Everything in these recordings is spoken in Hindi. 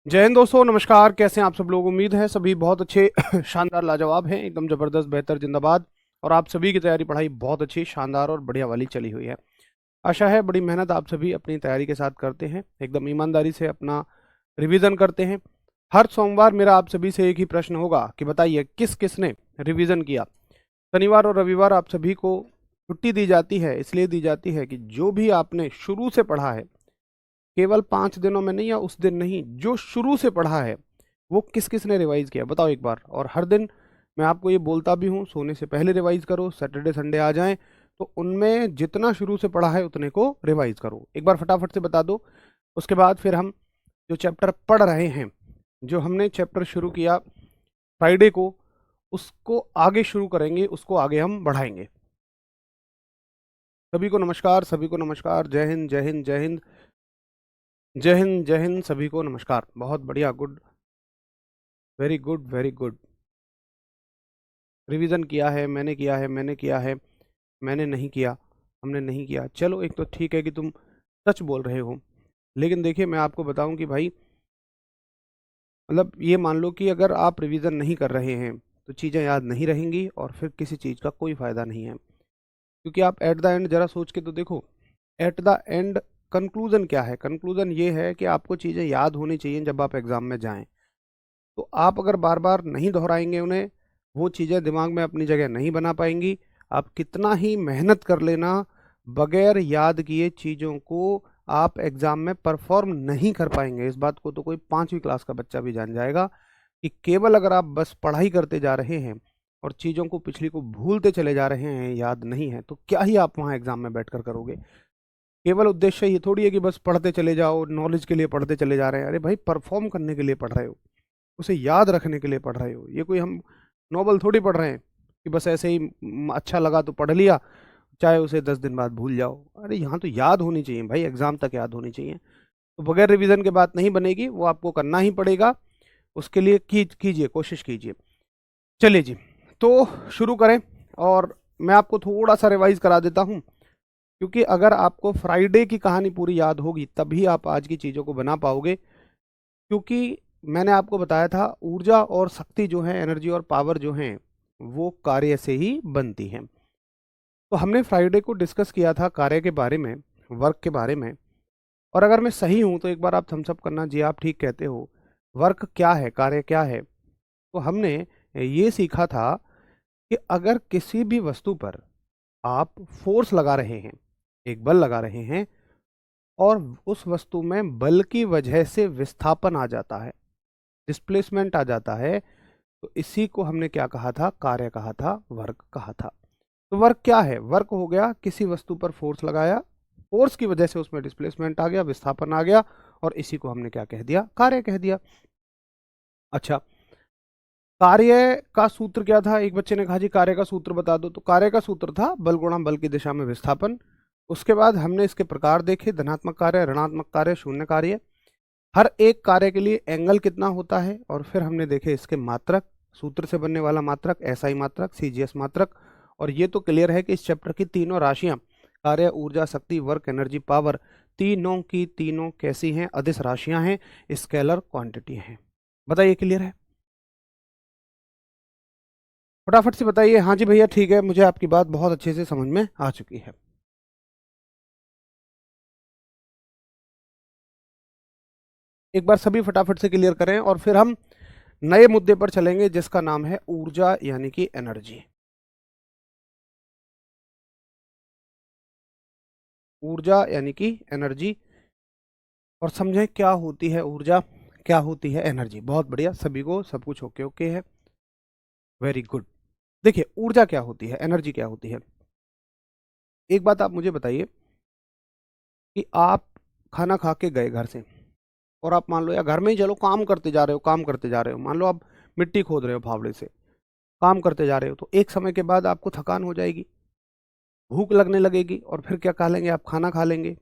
जय हिंद दोस्तों, नमस्कार। कैसे हैं आप सब लोग? उम्मीद है सभी बहुत अच्छे शानदार लाजवाब हैं, एकदम ज़बरदस्त बेहतर जिंदाबाद। और आप सभी की तैयारी पढ़ाई बहुत अच्छी शानदार और बढ़िया वाली चली हुई है। आशा है बड़ी मेहनत आप सभी अपनी तैयारी के साथ करते हैं, एकदम ईमानदारी से अपना रिवीजन करते हैं। हर सोमवार मेरा आप सभी से एक ही प्रश्न होगा कि बताइए किस किस ने रिवीजन किया। शनिवार और रविवार आप सभी को छुट्टी दी जाती है, इसलिए दी जाती है कि जो भी आपने शुरू से पढ़ा है, केवल 5 दिनों में नहीं या उस दिन नहीं, जो शुरू से पढ़ा है वो किस किस ने रिवाइज किया बताओ एक बार। और हर दिन मैं आपको ये बोलता भी हूँ, सोने से पहले रिवाइज करो। सैटरडे संडे आ जाएं तो उनमें जितना शुरू से पढ़ा है उतने को रिवाइज करो। एक बार फटाफट से बता दो। उसके बाद फिर हम जो चैप्टर पढ़ रहे हैं, जो हमने चैप्टर शुरू किया फ्राइडे को, उसको आगे शुरू करेंगे, उसको आगे हम बढ़ाएंगे। सभी को नमस्कार, सभी को नमस्कार। जय हिंद, जय हिंद, जय हिंद, जय हिंद, जय हिंद। सभी को नमस्कार। बहुत बढ़िया, good, very good, very good. Revision किया है, मैंने किया है, मैंने किया है, मैंने नहीं किया, हमने नहीं किया। चलो, एक तो ठीक है कि तुम सच बोल रहे हो, लेकिन देखिए मैं आपको बताऊं कि भाई, मतलब ये मान लो कि अगर आप रिवीजन नहीं कर रहे हैं तो चीज़ें याद नहीं रहेंगी और फिर किसी चीज़ का कोई फ़ायदा नहीं है। क्योंकि आप एट द एंड ज़रा सोच के तो देखो, एट द एंड कंक्लूजन क्या है? कंक्लूजन ये है कि आपको चीज़ें याद होनी चाहिए जब आप एग्ज़ाम में जाएं। तो आप अगर बार बार नहीं दोहराएंगे उन्हें, वो चीज़ें दिमाग में अपनी जगह नहीं बना पाएंगी। आप कितना ही मेहनत कर लेना, बगैर याद किए चीज़ों को आप एग्ज़ाम में परफॉर्म नहीं कर पाएंगे। इस बात को तो कोई 5वीं क्लास का बच्चा भी जान जाएगा कि केवल अगर आप बस पढ़ाई करते जा रहे हैं और चीज़ों को पिछली को भूलते चले जा रहे हैं, याद नहीं है, तो क्या ही आप वहाँ एग्ज़ाम में बैठकर करोगे। केवल उद्देश्य ये थोड़ी है कि बस पढ़ते चले जाओ, नॉलेज के लिए पढ़ते चले जा रहे हैं। अरे भाई, परफॉर्म करने के लिए पढ़ रहे हो, उसे याद रखने के लिए पढ़ रहे हो। ये कोई हम नॉवल थोड़ी पढ़ रहे हैं कि बस ऐसे ही अच्छा लगा तो पढ़ लिया, चाहे उसे 10 दिन बाद भूल जाओ। अरे यहाँ तो याद होनी चाहिए भाई, एग्जाम तक याद होनी चाहिए। तो बगैर रिवीजन के बात नहीं बनेगी, वो आपको करना ही पड़ेगा। उसके लिए कीजिए, कोशिश कीजिए। चलिए जी, तो शुरू करें। और मैं आपको थोड़ा सा रिवाइज करा देता हूँ, क्योंकि अगर आपको फ्राइडे की कहानी पूरी याद होगी तभी आप आज की चीज़ों को बना पाओगे। क्योंकि मैंने आपको बताया था, ऊर्जा और शक्ति जो है, एनर्जी और पावर जो हैं, वो कार्य से ही बनती हैं। तो हमने फ्राइडे को डिस्कस किया था कार्य के बारे में, वर्क के बारे में। और अगर मैं सही हूं तो एक बार आप थम्स अप करना, जी आप ठीक कहते हो। वर्क क्या है, कार्य क्या है? तो हमने ये सीखा था कि अगर किसी भी वस्तु पर आप फोर्स लगा रहे हैं, एक बल लगा रहे हैं, और उस वस्तु में बल की वजह से विस्थापन आ जाता है, डिस्प्लेसमेंट आ जाता है, तो इसी को हमने क्या कहा था? कार्य कहा था, वर्क कहा था। तो वर्क क्या है? वर्क हो गया किसी वस्तु पर फोर्स लगाया, फोर्स की वजह से उसमें डिस्प्लेसमेंट आ गया, विस्थापन आ गया, और इसी को हमने क्या कह दिया? कार्य कह दिया। अच्छा, कार्य का सूत्र क्या था? एक बच्चे ने कहा जी कार्य का सूत्र बता दो। तो कार्य का सूत्र था बल गुणा बल की दिशा में विस्थापन। उसके बाद हमने इसके प्रकार देखे, धनात्मक कार्य, ऋणात्मक कार्य, शून्य कार्य। हर एक कार्य के लिए एंगल कितना होता है, और फिर हमने देखे इसके मात्रक, सूत्र से बनने वाला मात्रक, एसआई मात्रक, सीजीएस मात्रक। और ये तो क्लियर है कि इस चैप्टर की तीनों राशियां, कार्य, ऊर्जा, शक्ति, वर्क, एनर्जी, पावर, तीनों की तीनों कैसी हैं? अदिश राशियां हैं, स्केलर क्वांटिटी हैं। बताइए, क्लियर है? फटाफट से बताइए। हाँ जी भैया, ठीक है, मुझे आपकी बात बहुत अच्छे से समझ में आ चुकी है। एक बार सभी फटाफट से क्लियर करें और फिर हम नए मुद्दे पर चलेंगे, जिसका नाम है ऊर्जा यानी कि एनर्जी। ऊर्जा यानी कि एनर्जी। और समझें क्या होती है ऊर्जा, क्या होती है एनर्जी। बहुत बढ़िया, सभी को सब कुछ ओके ओके है, वेरी गुड। देखिए, ऊर्जा क्या होती है, एनर्जी क्या होती है। एक बात आप मुझे बताइए कि आप खाना खा के गए घर से, और आप मान लो, या घर में ही चलो, काम करते जा रहे हो, काम करते जा रहे हो, मान लो आप मिट्टी खोद रहे हो फावड़े से, काम करते जा रहे हो, तो एक समय के बाद आपको थकान हो जाएगी, भूख लगने लगेगी, और फिर क्या खा लेंगे? आप खाना खा लेंगे।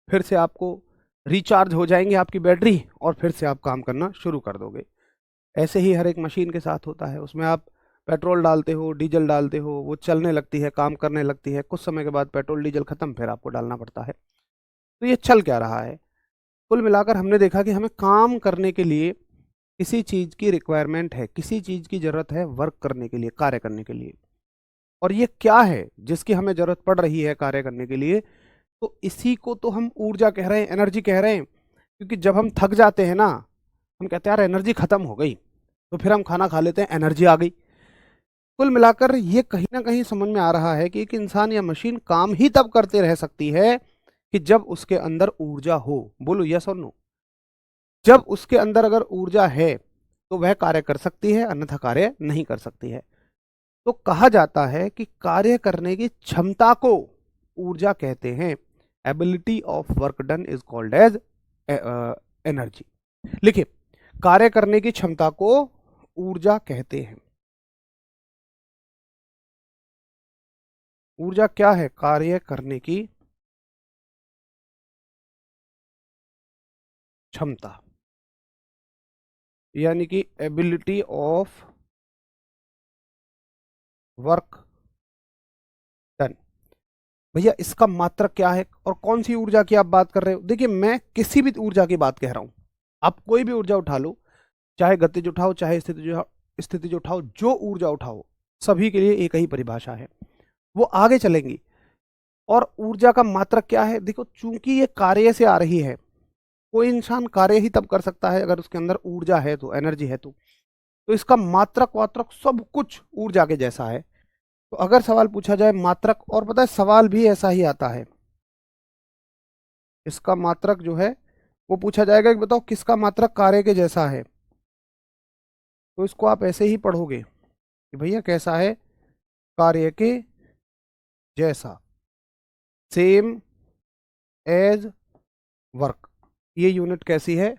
फिर से आपको रिचार्ज हो जाएंगे आपकी बैटरी, और फिर से आप काम करना शुरू कर दोगे। ऐसे ही हर एक मशीन के साथ होता है, उसमें आप पेट्रोल डालते हो, डीजल डालते हो, वो चलने लगती है, काम करने लगती है। कुछ समय के बाद पेट्रोल डीजल खत्म, फिर आपको डालना पड़ता है। तो ये चल क्या रहा है? कुल मिलाकर हमने देखा कि हमें काम करने के लिए किसी चीज की रिक्वायरमेंट है, किसी चीज की जरूरत है वर्क करने के लिए, कार्य करने के लिए। और ये क्या है जिसकी हमें जरूरत पड़ रही है कार्य करने के लिए? तो इसी को तो हम ऊर्जा कह रहे हैं, एनर्जी कह रहे हैं। क्योंकि जब हम थक जाते हैं ना, हम कहते हैं यार एनर्जी खत्म हो गई, तो फिर हम खाना खा लेते हैं, एनर्जी आ गई। कुल मिलाकर ये कहीं ना कहीं समझ में आ रहा है कि एक इंसान या मशीन काम ही तब करते रह सकती है कि जब उसके अंदर ऊर्जा हो। बोलो यस और नो। जब उसके अंदर अगर ऊर्जा है तो वह कार्य कर सकती है, अन्यथा कार्य नहीं कर सकती है। तो कहा जाता है कि कार्य करने की क्षमता को ऊर्जा कहते हैं। Ability of work done is called as energy. लिखिए, कार्य करने की क्षमता को ऊर्जा कहते हैं। ऊर्जा क्या है? कार्य करने की क्षमता, यानी कि एबिलिटी ऑफ वर्क डन। भैया इसका मात्रक क्या है और कौन सी ऊर्जा की आप बात कर रहे हो? देखिए, मैं किसी भी ऊर्जा की बात कह रहा हूं। आप कोई भी ऊर्जा उठा लो, चाहे गतिज उठाओ, चाहे स्थितिज उठाओ, जो ऊर्जा उठाओ, सभी के लिए एक ही परिभाषा है, वो आगे चलेंगी। और ऊर्जा का मात्रक क्या है? देखो, चूंकि ये कार्य से आ रही है, कोई इंसान कार्य ही तब कर सकता है अगर उसके अंदर ऊर्जा है, तो एनर्जी है। तो इसका मात्रक वात्रक सब कुछ ऊर्जा के जैसा है। तो अगर सवाल पूछा जाए मात्रक, और पता है सवाल भी ऐसा ही आता है, इसका मात्रक जो है वो पूछा जाएगा कि बताओ किसका मात्रक कार्य के जैसा है। तो इसको आप ऐसे ही पढ़ोगे कि भैया कैसा है? कार्य के जैसा, सेम एज वर्क। ये यूनिट कैसी है?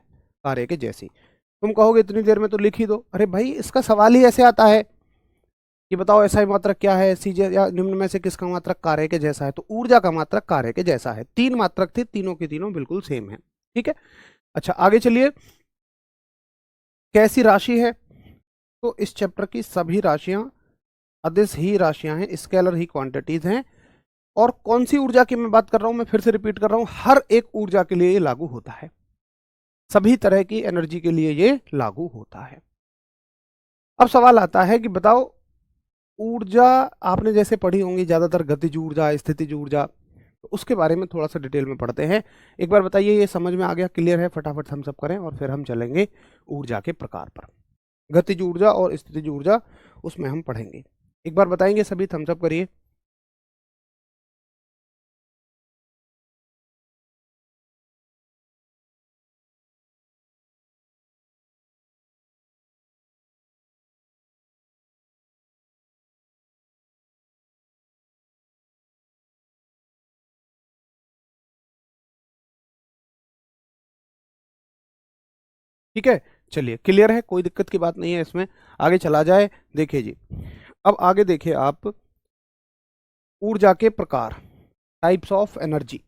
कार्य के जैसी। तुम कहोगे इतनी देर में तो लिख ही दो। अरे भाई, इसका सवाल ही ऐसे आता है कि बताओ ऐसा ही मात्रक क्या है, सीजे या निम्न में से किसका मात्रक कार्य के जैसा है? तो ऊर्जा का मात्रक कार्य के जैसा है। तीन मात्रक थे, तीनों के तीनों बिल्कुल सेम है। ठीक है, अच्छा आगे चलिए। कैसी राशि है? तो इस चैप्टर की सभी राशियां अदिश ही राशियां हैं, स्केलर ही क्वांटिटीज हैं। और कौन सी ऊर्जा की मैं बात कर रहा हूं, मैं फिर से रिपीट कर रहा हूं, हर एक ऊर्जा के लिए ये लागू होता है, सभी तरह की एनर्जी के लिए ये लागू होता है। अब सवाल आता है कि बताओ, ऊर्जा आपने जैसे पढ़ी होंगी ज्यादातर, गतिज ऊर्जा, स्थितिज ऊर्जा, तो उसके बारे में थोड़ा सा डिटेल में पढ़ते हैं। एक बार बताइए, ये समझ में आ गया, क्लियर है? फटाफट हम सब करें और फिर हम चलेंगे ऊर्जा के प्रकार पर। गतिज ऊर्जा और स्थितिज ऊर्जा उसमें हम पढ़ेंगे। एक बार बताएंगे सभी, थम्सअप करिए। ठीक है, चलिए क्लियर है, कोई दिक्कत की बात नहीं है इसमें। आगे चला जाए। देखिए जी, अब आगे देखिए आप, ऊर्जा के प्रकार, टाइप्स ऑफ एनर्जी।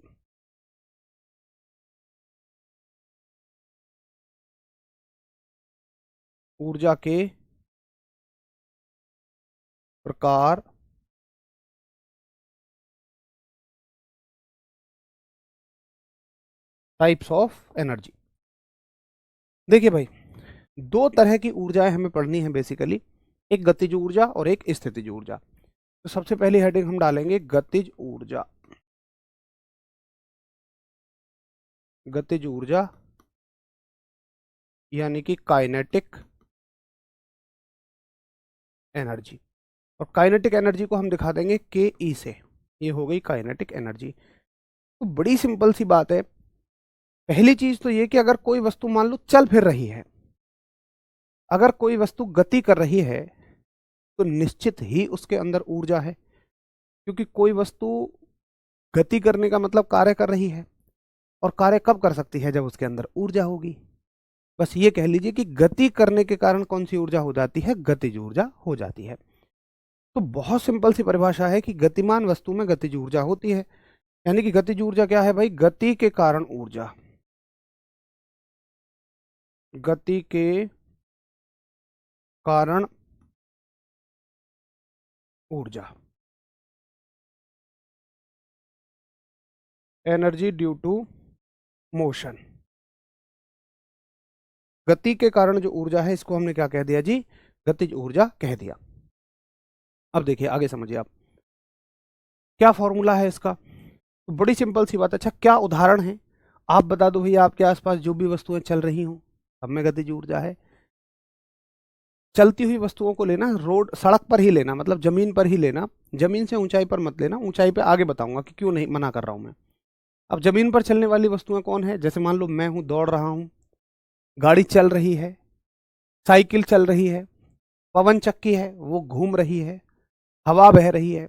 ऊर्जा के प्रकार, टाइप्स ऑफ एनर्जी। देखिए भाई, दो तरह की ऊर्जाएं हमें पढ़नी है बेसिकली, एक गतिज ऊर्जा और एक स्थितिज ऊर्जा। तो सबसे पहली हेडिंग हम डालेंगे गतिज ऊर्जा। गतिज ऊर्जा यानी कि काइनेटिक एनर्जी। और काइनेटिक एनर्जी को हम दिखा देंगे के ई से। ये हो गई काइनेटिक एनर्जी। तो बड़ी सिंपल सी बात है। पहली चीज तो ये कि अगर कोई वस्तु मान लो चल फिर रही है, अगर कोई वस्तु गति कर रही है, तो निश्चित ही उसके अंदर ऊर्जा है। क्योंकि कोई वस्तु गति करने का मतलब कार्य कर रही है, और कार्य कब कर सकती है? जब उसके अंदर ऊर्जा होगी। बस ये कह लीजिए कि गति करने के कारण कौन सी ऊर्जा हो जाती है? गतिज ऊर्जा हो जाती है। तो बहुत सिंपल सी परिभाषा है कि गतिमान वस्तु में गतिज ऊर्जा होती है। यानी कि गतिज ऊर्जा क्या है भाई? गति के कारण ऊर्जा। गति के कारण ऊर्जा, एनर्जी ड्यू टू मोशन। गति के कारण जो ऊर्जा है इसको हमने क्या कह दिया जी, गतिज ऊर्जा कह दिया। अब देखिए आगे समझिए आप, क्या फॉर्मूला है इसका, तो बड़ी सिंपल सी बात। अच्छा क्या उदाहरण है, आप बता दो भैया, आपके आसपास जो भी वस्तुएं चल रही हों, सब में गतिज ऊर्जा है। चलती हुई वस्तुओं को लेना, रोड सड़क पर ही लेना, मतलब जमीन पर ही लेना, जमीन से ऊंचाई पर मत लेना, ऊंचाई पे आगे बताऊंगा कि क्यों नहीं मना कर रहा हूं मैं। अब जमीन पर चलने वाली वस्तुएं कौन है, जैसे मान लो मैं हूं, दौड़ रहा हूं, गाड़ी चल रही है, साइकिल चल रही है, पवन चक्की है वो घूम रही है, हवा बह रही है।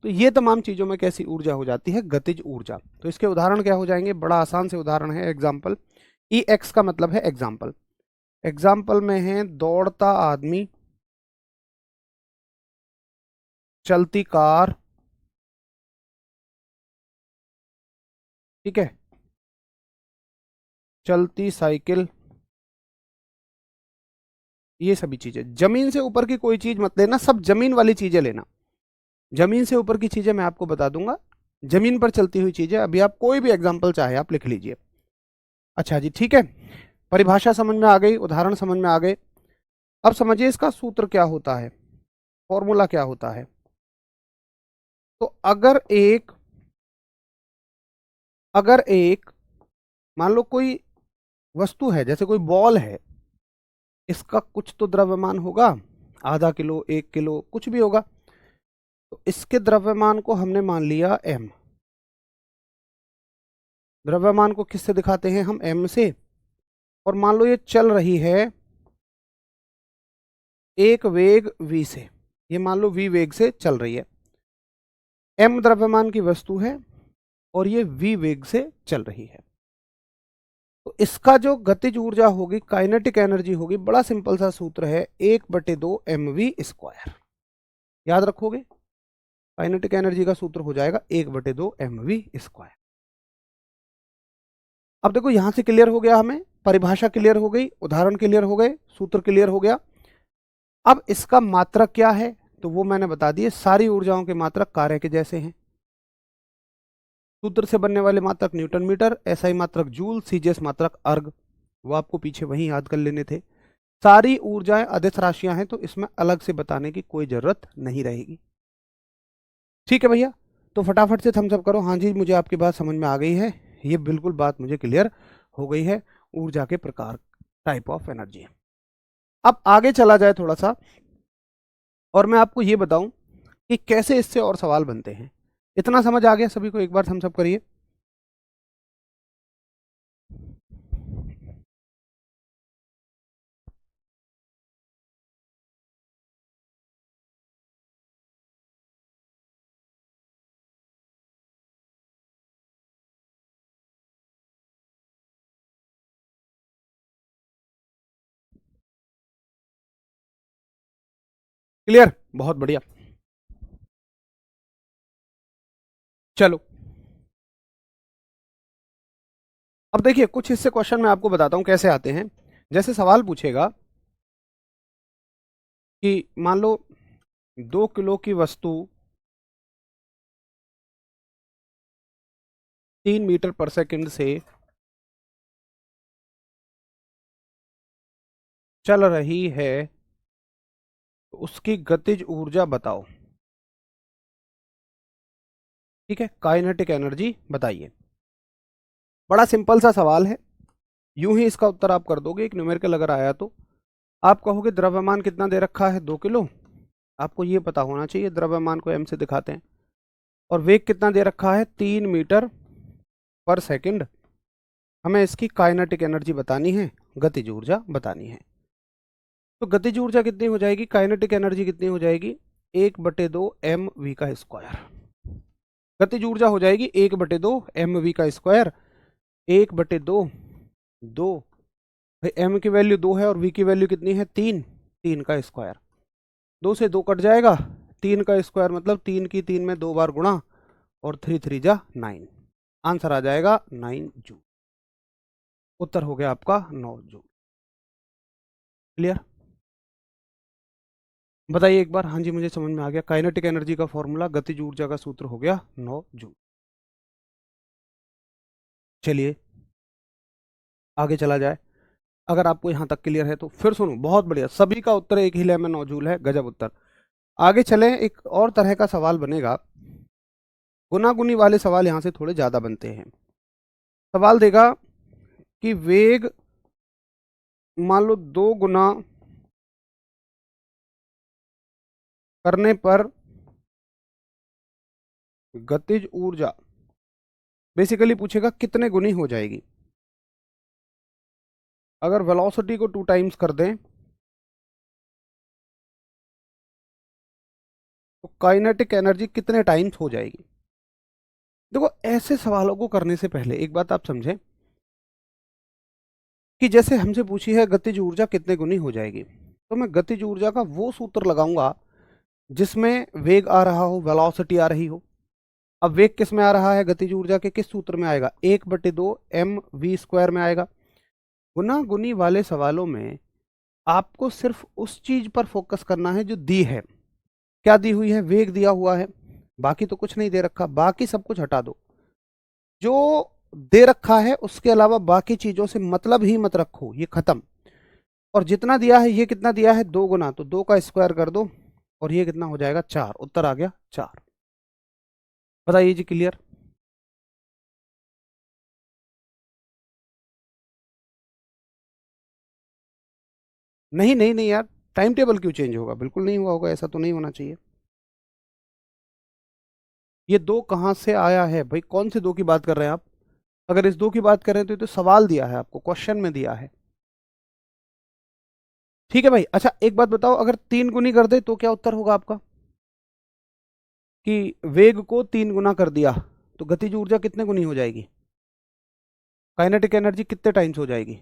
तो ये तमाम चीजों में कैसी ऊर्जा हो जाती है, गतिज ऊर्जा। तो इसके उदाहरण क्या हो जाएंगे, बड़ा आसान से उदाहरण है, एग्जाम्पल। ई एक्स का मतलब है एग्जाम्पल। एग्जाम्पल में है दौड़ता आदमी, चलती कार, ठीक है, चलती साइकिल, ये सभी चीजें। जमीन से ऊपर की कोई चीज मत लेना, सब जमीन वाली चीजें लेना। जमीन से ऊपर की चीजें मैं आपको बता दूंगा, जमीन पर चलती हुई चीजें अभी आप कोई भी एग्जाम्पल चाहे आप लिख लीजिए। अच्छा जी ठीक है, परिभाषा समझ में आ गई, उदाहरण समझ में आ गए। अब समझिए इसका सूत्र क्या होता है, फॉर्मूला क्या होता है। तो अगर एक मान लो कोई वस्तु है, जैसे कोई बॉल है, इसका कुछ तो द्रव्यमान होगा, आधा किलो, 1 किलो, कुछ भी होगा। तो इसके द्रव्यमान को हमने मान लिया m। द्रव्यमान को किससे दिखाते हैं हम, m से। और मान लो ये चल रही है एक वेग v से, ये मान लो v वेग से चल रही है, m द्रव्यमान की वस्तु है और ये v वेग से चल रही है। तो इसका जो गतिज ऊर्जा होगी, काइनेटिक एनर्जी होगी, बड़ा सिंपल सा सूत्र है, 1/2 mv²। याद रखोगे, काइनेटिक एनर्जी का सूत्र हो जाएगा 1/2 mv²। अब देखो यहां से क्लियर हो गया, हमें परिभाषा क्लियर हो गई, उदाहरण क्लियर हो गए, सूत्र क्लियर हो गया। अब इसका मात्रक क्या है, तो वो मैंने बता दिए, सारी ऊर्जाओं के मात्रक कार्य के जैसे हैं। सूत्र से बनने वाले मात्रक न्यूटन मीटर, एसआई मात्रक जूल, सीजीएस मात्रक अर्ग, वो आपको पीछे वहीं याद कर लेने थे। सारी ऊर्जाएं अदिश राशियां हैं, तो इसमें अलग से बताने की कोई जरूरत नहीं रहेगी। ठीक है भैया, तो फटाफट से थम्स अप करो, हाँ जी मुझे आपकी बात समझ में आ गई है, ये बिल्कुल बात मुझे क्लियर हो गई है, ऊर्जा के प्रकार, टाइप ऑफ एनर्जी। अब आगे चला जाए थोड़ा सा, और मैं आपको ये बताऊं कि कैसे इससे और सवाल बनते हैं। इतना समझ आ गया सभी को, एक बार थम्स अप करिए। क्लियर, बहुत बढ़िया। चलो अब देखिए कुछ इससे क्वेश्चन मैं आपको बताता हूं कैसे आते हैं। जैसे सवाल पूछेगा कि मान लो 2 किलो की वस्तु 3 मीटर पर सेकंड से चल रही है, तो उसकी गतिज ऊर्जा बताओ। ठीक है, काइनेटिक एनर्जी बताइए। बड़ा सिंपल सा सवाल है, यूं ही इसका उत्तर आप कर दोगे, एक न्यूमेरिकल अगर आया तो। आप कहोगे द्रव्यमान कितना दे रखा है, 2 किलो। आपको ये पता होना चाहिए, द्रव्यमान को m से दिखाते हैं। और वेग कितना दे रखा है, 3 मीटर पर सेकंड। हमें इसकी काइनेटिक एनर्जी बतानी है, गतिज ऊर्जा बतानी है। तो गतिज ऊर्जा कितनी हो जाएगी, काइनेटिक एनर्जी कितनी हो जाएगी, 1/2 mv²। गतिज ऊर्जा हो जाएगी 1/2 mv²। 1/2, 2, भाई m की वैल्यू 2 है और v की वैल्यू कितनी है, 3, 3 का स्क्वायर। 2 से 2 कट जाएगा, 3 का स्क्वायर मतलब 3 की 3 में 2 बार गुणा, और 3 3 जा 9। आंसर आ जाएगा 9 जूल। उत्तर हो गया आपका 9 जूल। क्लियर, बताइए एक बार, हाँ जी मुझे समझ में आ गया, काइनेटिक एनर्जी का फॉर्मूला, गतिज ऊर्जा का सूत्र हो गया 9 जूल। चलिए आगे चला जाए। अगर आपको यहाँ तक क्लियर है तो फिर सुनो, बहुत बढ़िया, सभी का उत्तर एक ही लय में नौजूल है, गजब उत्तर। आगे चलें, एक और तरह का सवाल बनेगा, गुनागुनी वाले सवाल यहाँ से थोड़े ज्यादा बनते हैं। सवाल देगा कि वेग मान लो 2 गुना करने पर गतिज ऊर्जा बेसिकली पूछेगा कितने गुनी हो जाएगी। अगर वेलोसिटी को 2 टाइम्स कर दें तो काइनेटिक एनर्जी कितने टाइम्स हो जाएगी। देखो, ऐसे सवालों को करने से पहले एक बात आप समझें कि जैसे हमसे पूछी है गतिज ऊर्जा कितने गुनी हो जाएगी, तो मैं गतिज ऊर्जा का वो सूत्र लगाऊंगा जिसमें वेग आ रहा हो, वेलोसिटी आ रही हो। अब वेग किस में आ रहा है, गतिज ऊर्जा के किस सूत्र में आएगा, 1/2 mv² में आएगा। गुना गुनी वाले सवालों में आपको सिर्फ उस चीज पर फोकस करना है जो दी है। क्या दी हुई है, वेग दिया हुआ है, बाकी तो कुछ नहीं दे रखा, बाकी सब कुछ हटा दो। जो दे रखा है उसके अलावा बाकी चीजों से मतलब ही मत रखो, ये खत्म। और जितना दिया है, ये कितना दिया है, 2 गुना, तो 2 का स्क्वायर कर दो और ये कितना हो जाएगा, 4। उत्तर आ गया 4। बताइए जी, क्लियर। नहीं नहीं नहीं यार, टाइम टेबल क्यों चेंज होगा, बिल्कुल नहीं हुआ होगा, ऐसा तो नहीं होना चाहिए। ये 2 कहाँ से आया है भाई, कौन से 2 की बात कर रहे हैं आप। अगर इस 2 की बात कर रहे हैं तो ये तो सवाल दिया है आपको, क्वेश्चन में दिया है। ठीक है भाई। अच्छा एक बात बताओ, अगर 3 गुनी कर दे तो क्या उत्तर होगा आपका, कि वेग को 3 गुना कर दिया तो गतिज ऊर्जा कितने गुनी हो जाएगी, काइनेटिक एनर्जी कितने टाइम्स हो जाएगी।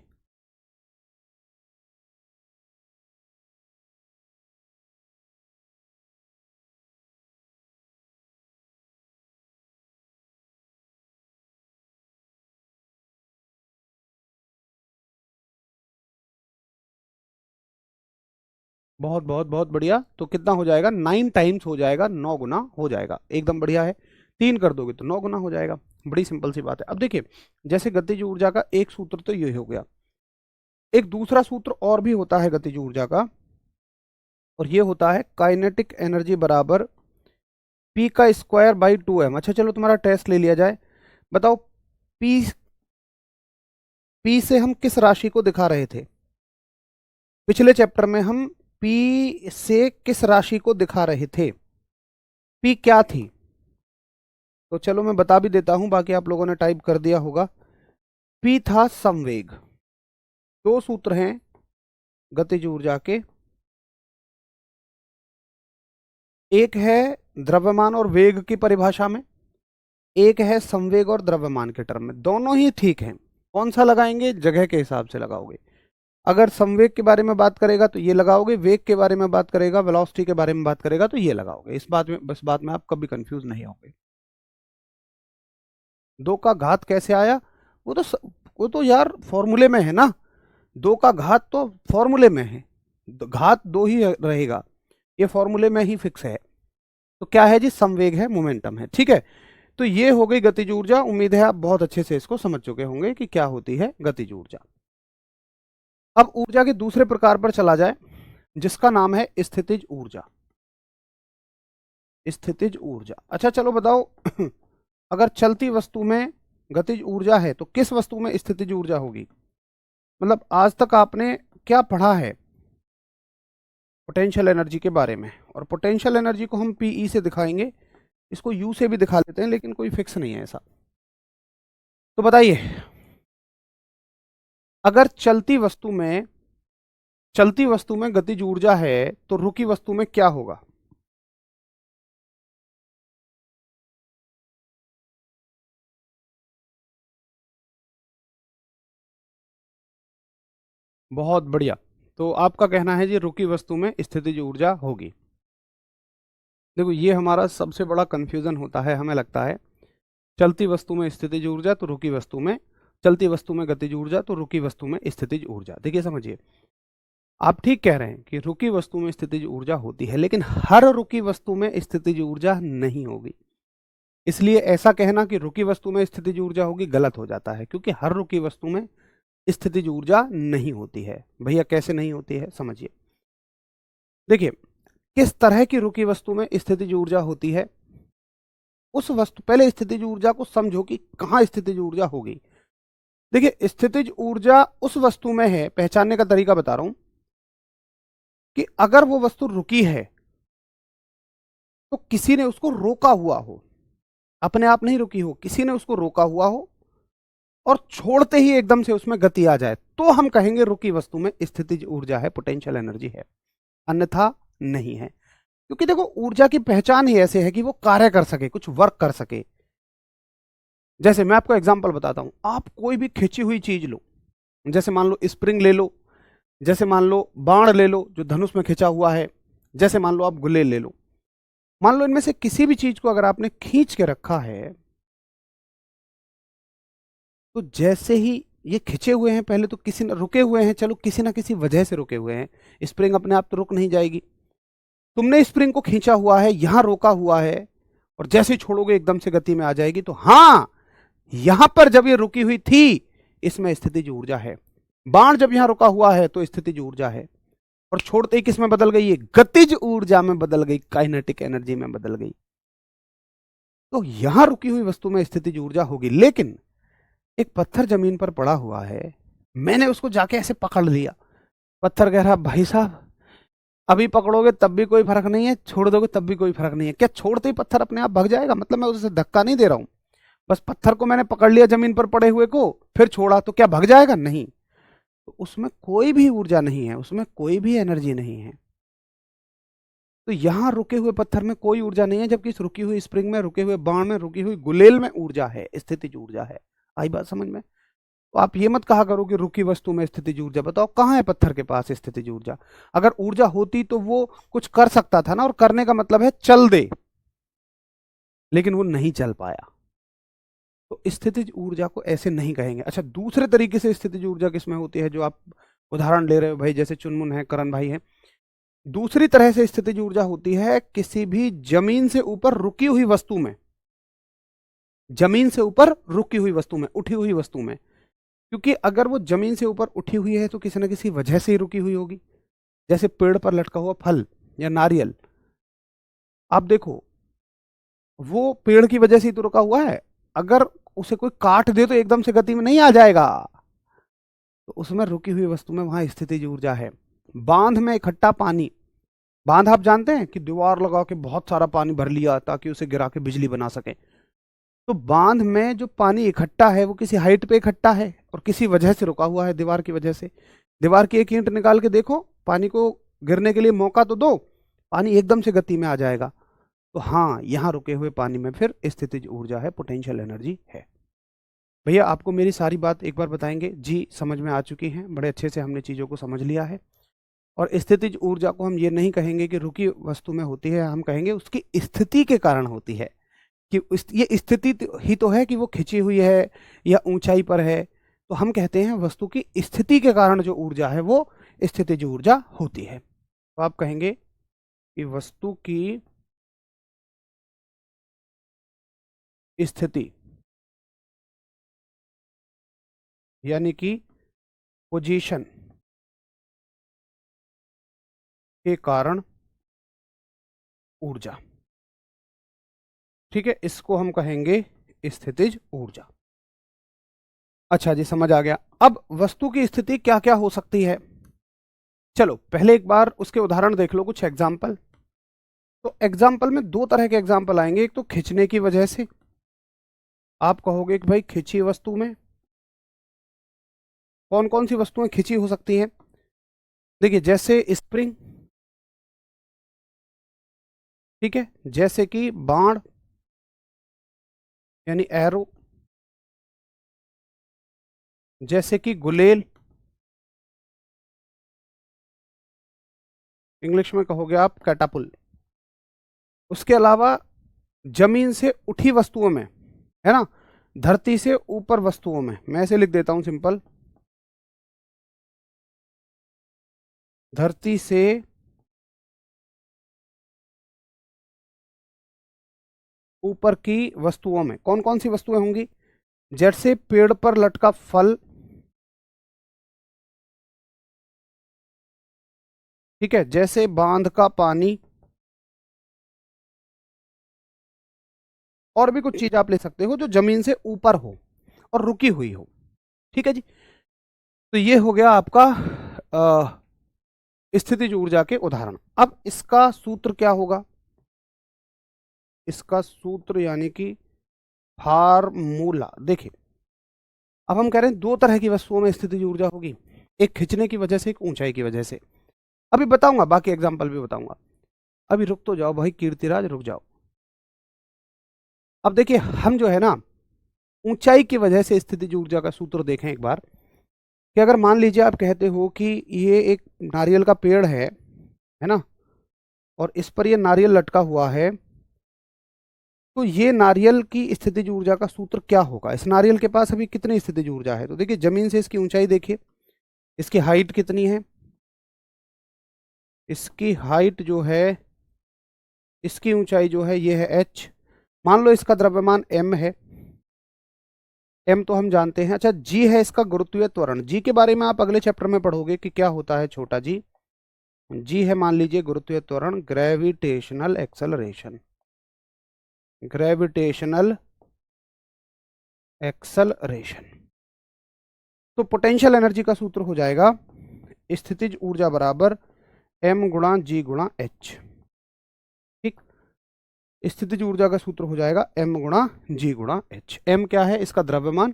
बहुत बहुत बहुत बढ़िया, तो कितना हो जाएगा, 9 टाइम्स हो जाएगा, 9 गुना हो जाएगा, एकदम बढ़िया है। 3 कर दोगे तो 9 गुना हो जाएगा, बड़ी सिंपल सी बात है। अब देखिए, जैसे गतिज ऊर्जा का एक सूत्र तो ये हो गया, एक दूसरा सूत्र और भी होता है गतिज ऊर्जा का, और ये होता है काइनेटिक एनर्जी बराबर P²/2m। अच्छा चलो तुम्हारा टेस्ट ले लिया जाए, बताओ P P से हम किस राशि को दिखा रहे थे, पिछले चैप्टर में हम P से किस राशि को दिखा रहे थे, P क्या थी। तो चलो मैं बता भी देता हूं, बाकी आप लोगों ने टाइप कर दिया होगा। P था संवेग। 2 सूत्र हैं गतिज ऊर्जा के, एक है द्रव्यमान और वेग की परिभाषा में, एक है संवेग और द्रव्यमान के टर्म में। दोनों ही ठीक हैं, कौन सा लगाएंगे, जगह के हिसाब से लगाओगे। अगर संवेग के बारे में बात करेगा तो ये लगाओगे, वेग के बारे में बात करेगा, वेलोसिटी के बारे में बात करेगा तो ये लगाओगे। इस बात में आप कभी कंफ्यूज नहीं होंगे। 2 का घात कैसे आया, वो तो वो तो यार फॉर्मूले में है ना, 2 का घात तो फॉर्मूले में है, घात 2 ही रहेगा, ये फॉर्मूले में ही फिक्स है। तो क्या है जी, संवेग है, मोमेंटम है, ठीक है। तो ये हो गई गतिज ऊर्जा। उम्मीद है आप बहुत अच्छे से इसको समझ चुके होंगे कि क्या होती है गतिज ऊर्जा। अब ऊर्जा के दूसरे प्रकार पर चला जाए, जिसका नाम है स्थितिज ऊर्जा। स्थितिज ऊर्जा, अच्छा चलो बताओ अगर चलती वस्तु में गतिज ऊर्जा है तो किस वस्तु में स्थितिज ऊर्जा होगी। मतलब आज तक आपने क्या पढ़ा है पोटेंशियल एनर्जी के बारे में, और पोटेंशियल एनर्जी को हम पीई से दिखाएंगे, इसको यू से भी दिखा लेते हैं, लेकिन कोई फिक्स नहीं है ऐसा। तो बताइए, अगर चलती वस्तु में गतिज ऊर्जा है तो रुकी वस्तु में क्या होगा। बहुत बढ़िया, तो आपका कहना है जी रुकी वस्तु में स्थितिज ऊर्जा होगी। देखो, ये हमारा सबसे बड़ा कंफ्यूजन होता है, हमें लगता है चलती वस्तु में स्थितिज ऊर्जा तो रुकी वस्तु में, चलती वस्तु में गतिज ऊर्जा तो रुकी वस्तु में स्थितिज ऊर्जा। देखिए समझिए, आप ठीक कह रहे हैं कि रुकी वस्तु में स्थितिज ऊर्जा होती है, लेकिन हर रुकी वस्तु में स्थितिज ऊर्जा नहीं होगी। इसलिए ऐसा कहना कि रुकी वस्तु में स्थितिज ऊर्जा होगी गलत हो जाता है, क्योंकि हर रुकी वस्तु में स्थितिज ऊर्जा नहीं होती है। भैया कैसे नहीं होती है समझिए। देखिए किस तरह की रुकी वस्तु में स्थितिज ऊर्जा होती है, उस वस्तु, पहले स्थितिज ऊर्जा को समझो कि कहाँ स्थितिज ऊर्जा होगी। देखिए स्थितिज ऊर्जा उस वस्तु में है, पहचानने का तरीका बता रहा हूं कि अगर वो वस्तु रुकी है तो किसी ने उसको रोका हुआ हो, अपने आप नहीं रुकी हो, किसी ने उसको रोका हुआ हो और छोड़ते ही एकदम से उसमें गति आ जाए, तो हम कहेंगे रुकी वस्तु में स्थितिज ऊर्जा है, पोटेंशियल एनर्जी है, अन्यथा नहीं है। क्योंकि देखो ऊर्जा की पहचान ही ऐसे है कि वो कार्य कर सके, कुछ वर्क कर सके। जैसे मैं आपको एग्जांपल बताता हूं, आप कोई भी खिंची हुई चीज लो, जैसे मान लो स्प्रिंग ले लो, जैसे मान लो बाण ले लो जो धनुष में खिंचा हुआ है, जैसे मान लो आप गुलेल ले लो, मान लो इनमें से किसी भी चीज को अगर आपने खींच के रखा है, तो जैसे ही ये खिंचे हुए हैं, पहले तो किसी ने रुके हुए हैं, चलो किसी ना किसी वजह से रुके हुए हैं, स्प्रिंग अपने आप तो रुक नहीं जाएगी, तुमने स्प्रिंग को खींचा हुआ है, यहां रोका हुआ है, और जैसे ही छोड़ोगे एकदम से गति में आ जाएगी, तो हाँ यहां पर जब ये रुकी हुई थी इसमें स्थितिज ऊर्जा है। बाण जब यहां रुका हुआ है तो स्थितिज ऊर्जा है, और छोड़ते ही किस में बदल गई, ये गतिज ऊर्जा में बदल गई, काइनेटिक एनर्जी में बदल गई। तो यहां रुकी हुई वस्तु में स्थितिज ऊर्जा होगी। लेकिन एक पत्थर जमीन पर पड़ा हुआ है, मैंने उसको जाके ऐसे पकड़ लिया, पत्थर कह रहा भाई साहब अभी पकड़ोगे तब भी कोई फर्क नहीं है, छोड़ दोगे तब भी कोई फर्क नहीं है। क्या छोड़ते ही पत्थर अपने आप भाग जाएगा? मतलब मैं उसे धक्का नहीं दे रहा हूं, बस पत्थर को मैंने पकड़ लिया जमीन पर पड़े हुए को, फिर छोड़ा, तो क्या भाग जाएगा? नहीं। तो उसमें कोई भी ऊर्जा नहीं है, उसमें कोई भी एनर्जी नहीं है। तो यहां रुके हुए पत्थर में कोई ऊर्जा नहीं है, जबकि इस रुकी हुई स्प्रिंग में, रुके हुए बाण में, रुकी हुई गुलेल में ऊर्जा है, स्थितिज ऊर्जा है। आई बात समझ में? तो आप ये मत कहा करो कि रुकी वस्तु में स्थितिज ऊर्जा, बताओ कहाँ है पत्थर के पास स्थितिज ऊर्जा? अगर ऊर्जा होती तो वो कुछ कर सकता था ना, और करने का मतलब है चल दे, लेकिन वो नहीं चल पाया। तो स्थितिज ऊर्जा को ऐसे नहीं कहेंगे। अच्छा दूसरे तरीके से स्थितिज ऊर्जा किसमें होती है, जो आप उदाहरण ले रहे हो भाई, जैसे चुनमुन है, करण भाई है, दूसरी तरह से स्थितिज ऊर्जा होती है किसी भी जमीन से ऊपर रुकी हुई वस्तु में, जमीन से ऊपर रुकी हुई वस्तु में, उठी हुई वस्तु में। क्योंकि अगर वो जमीन से ऊपर उठी हुई है तो किसी न किसी वजह से ही रुकी हुई होगी। जैसे पेड़ पर लटका हुआ फल या नारियल, आप देखो वो पेड़ की वजह से ही तो रुका हुआ है, अगर उसे कोई काट दे तो एकदम से गति में नहीं आ जाएगा। तो उसमें रुकी हुई वस्तु में वहां स्थितिज ऊर्जा है। बांध में इकट्ठा पानी, बांध आप जानते हैं कि दीवार लगा के बहुत सारा पानी भर लिया ताकि उसे गिरा के बिजली बना सके। तो बांध में जो पानी इकट्ठा है वो किसी हाइट पे इकट्ठा है और किसी वजह से रुका हुआ है, दीवार की वजह से। दीवार की एक ईंट निकाल के देखो, पानी को गिरने के लिए मौका तो दो, पानी एकदम से गति में आ जाएगा। तो हाँ यहाँ रुके हुए पानी में फिर स्थितिज ऊर्जा है, पोटेंशियल एनर्जी है। भैया आपको मेरी सारी बात एक बार बताएंगे? जी समझ में आ चुकी हैं, बड़े अच्छे से हमने चीज़ों को समझ लिया है। और स्थितिज ऊर्जा को हम ये नहीं कहेंगे कि रुकी वस्तु में होती है, हम कहेंगे उसकी स्थिति के कारण होती है। कि ये स्थिति ही तो है कि वो खिंची हुई है या ऊंचाई पर है, तो हम कहते हैं वस्तु की स्थिति के कारण जो ऊर्जा है वो स्थितिज ऊर्जा होती है। तो आप कहेंगे कि वस्तु की स्थिति यानी कि पोजीशन के कारण ऊर्जा, ठीक है, इसको हम कहेंगे स्थितिज ऊर्जा। अच्छा जी समझ आ गया। अब वस्तु की स्थिति क्या क्या हो सकती है, चलो पहले एक बार उसके उदाहरण देख लो, कुछ एग्जाम्पल। तो एग्जाम्पल में दो तरह के एग्जाम्पल आएंगे, एक तो खिंचने की वजह से, आप कहोगे कि भाई खिंची वस्तु में कौन कौन सी वस्तुएं खिंची हो सकती हैं? देखिए जैसे स्प्रिंग, ठीक है, जैसे कि बाण यानी एरो, जैसे कि गुलेल, इंग्लिश में कहोगे आप कैटापुल। उसके अलावा जमीन से उठी वस्तुओं में, है ना, धरती से ऊपर वस्तुओं में, मैं ऐसे लिख देता हूं सिंपल, धरती से ऊपर की वस्तुओं में कौन कौन सी वस्तुएं होंगी? जैसे पेड़ पर लटका फल, ठीक है, जैसे बांध का पानी, और भी कुछ चीज आप ले सकते हो जो जमीन से ऊपर हो और रुकी हुई हो। ठीक है जी। तो ये हो गया आपका स्थितिज ऊर्जा के उदाहरण। अब इसका सूत्र क्या होगा? इसका सूत्र यानी कि फार्मूला देखिए, अब हम कह रहे हैं दो तरह की वस्तुओं में स्थितिज ऊर्जा होगी, एक खिंचने की वजह से, एक ऊंचाई की वजह से। अभी बताऊंगा, बाकी एग्जाम्पल भी बताऊंगा। अभी रुक तो जाओ भाई कीर्तिराज, रुक जाओ। अब देखिए, हम जो है ना, ऊंचाई की वजह से स्थितिज ऊर्जा का सूत्र देखें एक बार। कि अगर मान लीजिए आप कहते हो कि ये एक नारियल का पेड़ है ना, और इस पर ये नारियल लटका हुआ है, तो ये नारियल की स्थितिज ऊर्जा का सूत्र क्या होगा? इस नारियल के पास अभी कितनी स्थितिज ऊर्जा है? तो देखिए, जमीन से इसकी ऊंचाई देखिए, इसकी हाइट कितनी है? इसकी हाइट जो है, इसकी ऊंचाई जो है ये है h। मान लो इसका द्रव्यमान m है, m तो हम जानते हैं। अच्छा, g है इसका गुरुत्वीय त्वरण। g के बारे में आप अगले चैप्टर में पढ़ोगे कि क्या होता है छोटा जी। g है मान लीजिए गुरुत्वीय त्वरण, ग्रेविटेशनल एक्सेलरेशन, ग्रेविटेशनल एक्सेलरेशन। तो पोटेंशियल एनर्जी का सूत्र हो जाएगा स्थितिज ऊर्जा बराबर m गुणा g गुणा h। ठीक, स्थितिज ऊर्जा का सूत्र हो जाएगा m गुणा g गुणा h। m क्या है? इसका द्रव्यमान,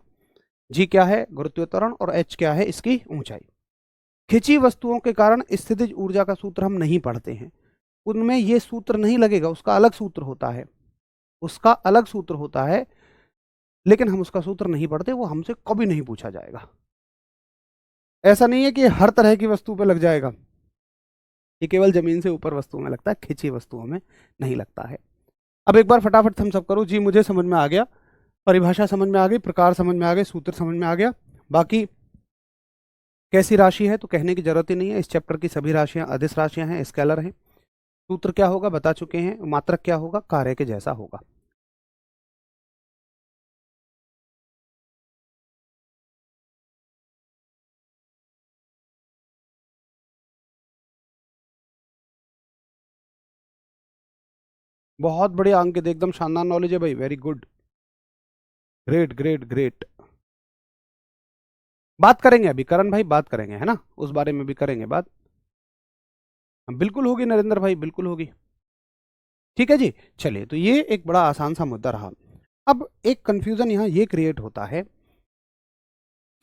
g क्या है? गुरुत्वीय त्वरण, और h क्या है? इसकी ऊंचाई। खिंची वस्तुओं के कारण स्थितिज ऊर्जा का सूत्र हम नहीं पढ़ते हैं, उनमें ये सूत्र नहीं लगेगा, उसका अलग सूत्र होता है, उसका अलग सूत्र होता है, लेकिन हम उसका सूत्र नहीं पढ़ते, वो हमसे कभी नहीं पूछा जाएगा। ऐसा नहीं है कि हर तरह की वस्तु पे लग जाएगा, ये केवल जमीन से ऊपर वस्तुओं में लगता है, खिंची वस्तुओं में नहीं लगता है। अब एक बार फटाफट थम्स अप करो जी, मुझे समझ में आ गया, परिभाषा समझ में आ गई, प्रकार समझ में आ गए, सूत्र समझ में आ गया। बाकी कैसी राशि है तो कहने की जरूरत ही नहीं है, इस चैप्टर की सभी राशियां अदिश राशियां हैं, स्केलर हैं। सूत्र क्या होगा बता चुके हैं, मात्रक क्या होगा, कार्य के जैसा होगा। बहुत बढ़िया अंकित, एकदम शानदार नॉलेज है भाई, very good, great great great. बात करेंगे अभी करण भाई, बात करेंगे है ना, उस बारे में भी करेंगे बात। बिल्कुल होगी नरेंद्र भाई, बिल्कुल होगी। ठीक है जी। चलिए, तो ये एक बड़ा आसान सा मुद्दा रहा। अब एक कंफ्यूजन यहाँ ये क्रिएट होता है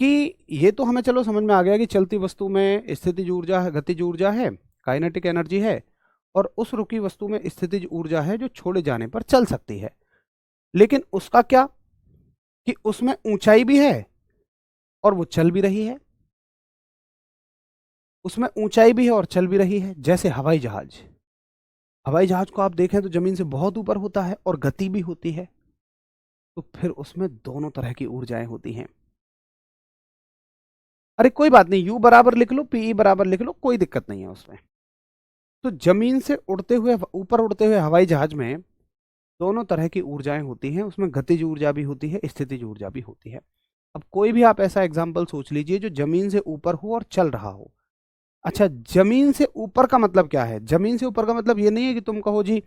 कि ये तो हमें चलो समझ में आ गया कि चलती वस्तु में स्थितिज ऊर्जा है, गतिज ऊर्जा है, काइनेटिक एनर्जी है, और उस रुकी वस्तु में स्थितिज ऊर्जा है जो छोड़े जाने पर चल सकती है। लेकिन उसका क्या, कि उसमें ऊंचाई भी है और वो चल भी रही है, उसमें ऊंचाई भी है और चल भी रही है। जैसे हवाई जहाज, हवाई जहाज को आप देखें तो जमीन से बहुत ऊपर होता है और गति भी होती है, तो फिर उसमें दोनों तरह की ऊर्जाएं होती हैं। अरे कोई बात नहीं, यू बराबर लिख लो, पीई बराबर लिख लो, कोई दिक्कत नहीं है उसमें। तो जमीन से उड़ते हुए, ऊपर उड़ते हुए हवाई जहाज में दोनों तरह की ऊर्जाएं होती हैं, उसमें गतिज ऊर्जा भी होती है, स्थितिज ऊर्जा भी होती है। अब कोई भी आप ऐसा एग्जाम्पल सोच लीजिए जो जमीन से ऊपर हो और चल रहा हो। अच्छा, जमीन से ऊपर का मतलब क्या है? जमीन से ऊपर का मतलब ये नहीं है कि तुम कहो जी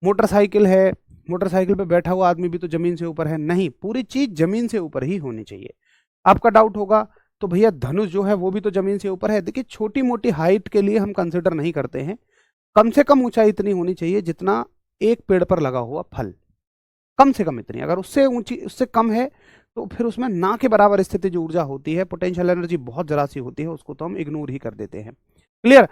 मोटरसाइकिल है, मोटरसाइकिल पे बैठा हुआ आदमी भी तो जमीन से ऊपर है, नहीं, पूरी चीज जमीन से ऊपर ही होनी चाहिए। आपका डाउट होगा तो भैया धनुष जो है वो भी तो जमीन से ऊपर है। देखिए, छोटी मोटी हाइट के लिए हम कंसिडर नहीं करते हैं, कम से कम ऊंचाई इतनी होनी चाहिए जितना एक पेड़ पर लगा हुआ फल, कम से कम इतनी। अगर उससे ऊंची, उससे कम है, तो फिर उसमें ना के बराबर स्थिति जो ऊर्जा होती है, पोटेंशियल एनर्जी बहुत जरा सी होती है, उसको तो हम इग्नोर ही कर देते हैं। क्लियर?